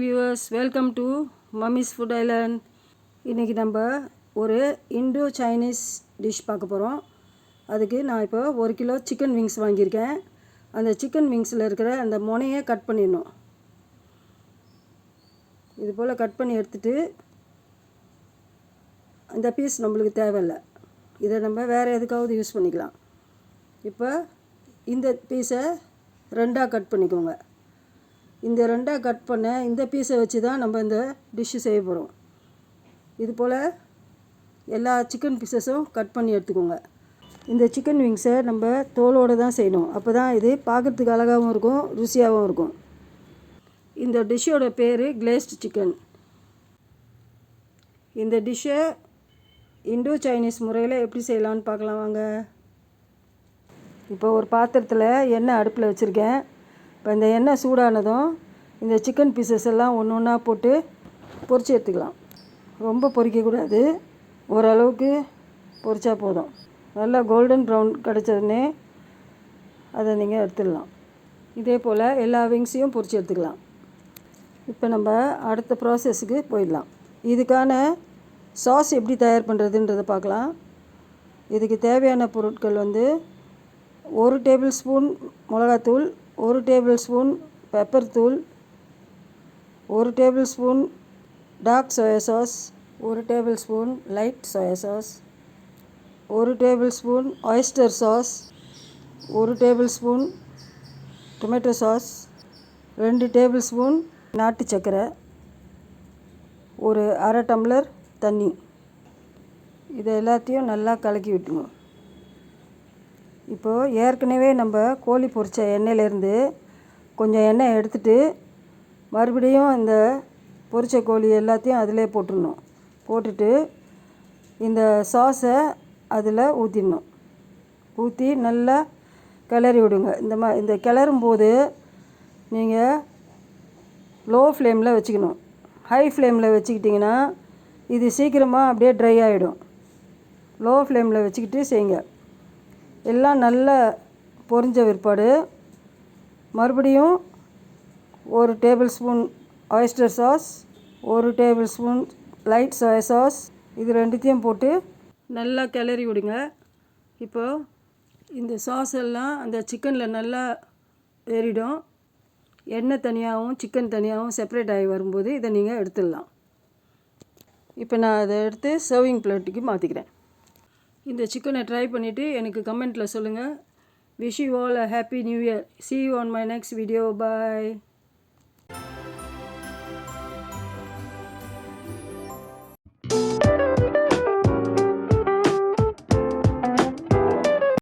Viewers, welcome to mummy's food Island. இன்றைக்கி நம்ம ஒரு இண்டோ சைனீஸ் டிஷ் பார்க்க போகிறோம். அதுக்கு நான் இப்போ 1 கிலோ சிக்கன் விங்ஸ் வாங்கியிருக்கேன். அந்த சிக்கன் விங்ஸில் இருக்கிற அந்த முனையை கட் பண்ணிடணும். இது போல் கட் பண்ணி எடுத்துகிட்டு, அந்த பீஸ் நம்மளுக்கு தேவையில்லை, இதை நம்ம வேறு எதுக்காவது யூஸ் பண்ணிக்கலாம். இப்போ இந்த பீஸை 2ஆக கட் பண்ணிக்கோங்க. இந்த 2ஆக கட் பண்ண இந்த பீஸை வச்சு தான் நம்ம இந்த டிஷ்ஷு செய்ய போகிறோம். இது போல் எல்லா சிக்கன் பீஸஸும் கட் பண்ணி எடுத்துக்கோங்க. இந்த சிக்கன் விங்ஸை நம்ம தோலோடு தான் செய்யணும். அப்போ தான் இது பார்க்குறதுக்கு அழகாகவும் இருக்கும், ருசியாகவும் இருக்கும். இந்த டிஷ்ஷோட பேர் கிளேஸ்டு சிக்கன். இந்த டிஷ்ஷை இண்டோ சைனீஸ் முறையில் எப்படி செய்யலான்னு பார்க்கலாம் வாங்க. இப்போ ஒரு பாத்திரத்தில் எண்ணெய் அடுப்பில் வச்சுருக்கேன். இப்போ இந்த எண்ணெய் சூடானதும் இந்த சிக்கன் பீசஸ் எல்லாம் ஒன்று ஒன்றா போட்டு பொரித்து எடுத்துக்கலாம். ரொம்ப பொரிக்கக்கூடாது, ஓரளவுக்கு பொரிச்சா போதும். நல்லா கோல்டன் ப்ரௌன் கிடச்சதுன்னே அதை நீங்கள் எடுத்துடலாம். இதே போல் எல்லா விங்ஸையும் பொரித்து எடுத்துக்கலாம். இப்போ நம்ம அடுத்த ப்ராசஸுக்கு போயிடலாம். இதுக்கான சாஸ் எப்படி தயார் பண்ணுறதுன்றதை பார்க்கலாம். இதுக்கு தேவையான பொருட்கள் 1 டேபிள் ஸ்பூன் மிளகாத்தூள், 1 டேபிள் ஸ்பூன் பெப்பர் தூள், 1 tablespoon dark soya sauce, 1 tablespoon light soya sauce, 1 tablespoon oyster sauce, 1 tablespoon tomato sauce, 2 tablespoon நாட்டு சர்க்கரை, ஒரு அரை டம்ளர் தண்ணி. இதை எல்லாத்தையும் நல்லா கலக்கி விட்டுங்க. இப்போது ஏற்கனவே நம்ம கோழி பொரித்த எண்ணெயிலேருந்து கொஞ்சம் எண்ணெய் எடுத்துகிட்டு மறுபடியும் இந்த பொரித்த கோழி எல்லாத்தையும் அதிலே போட்டுடணும். போட்டுட்டு இந்த சாஸை அதில் ஊற்றிடணும். ஊற்றி நல்லா கிளறி விடுங்க. இந்த கிளறும் போது நீங்கள் லோ ஃப்ளேமில் வச்சுக்கணும். ஹை ஃப்ளேமில் வச்சுக்கிட்டிங்கன்னா இது சீக்கிரமாக அப்படியே ட்ரை ஆகிடும். லோ ஃப்ளேமில் வச்சுக்கிட்டு செய்யுங்க. எல்லாம் நல்லா பொரிஞ்ச பிற்பாடு மறுபடியும் 1 tablespoon oyster sauce, 1 tablespoon light soya sauce, இது ரெண்டுத்தையும் போட்டு நல்லா கிளறி விடுங்க. இப்போது இந்த சாஸ் எல்லாம் அந்த சிக்கனில் நல்லா ஏறிடும். எண்ணெய் தனியாகவும் சிக்கன் தனியாகவும் செப்பரேட் ஆகி வரும்போது இதை நீங்கள் எடுத்துடலாம். இப்போ நான் அதை எடுத்து சர்விங் பிளேட்டுக்கு மாற்றிக்கிறேன். இந்த சிக்கனை ட்ரை பண்ணிவிட்டு எனக்கு கமெண்ட்டில் சொல்லுங்கள். Wish you all a happy new year. See you on my next video. Bye.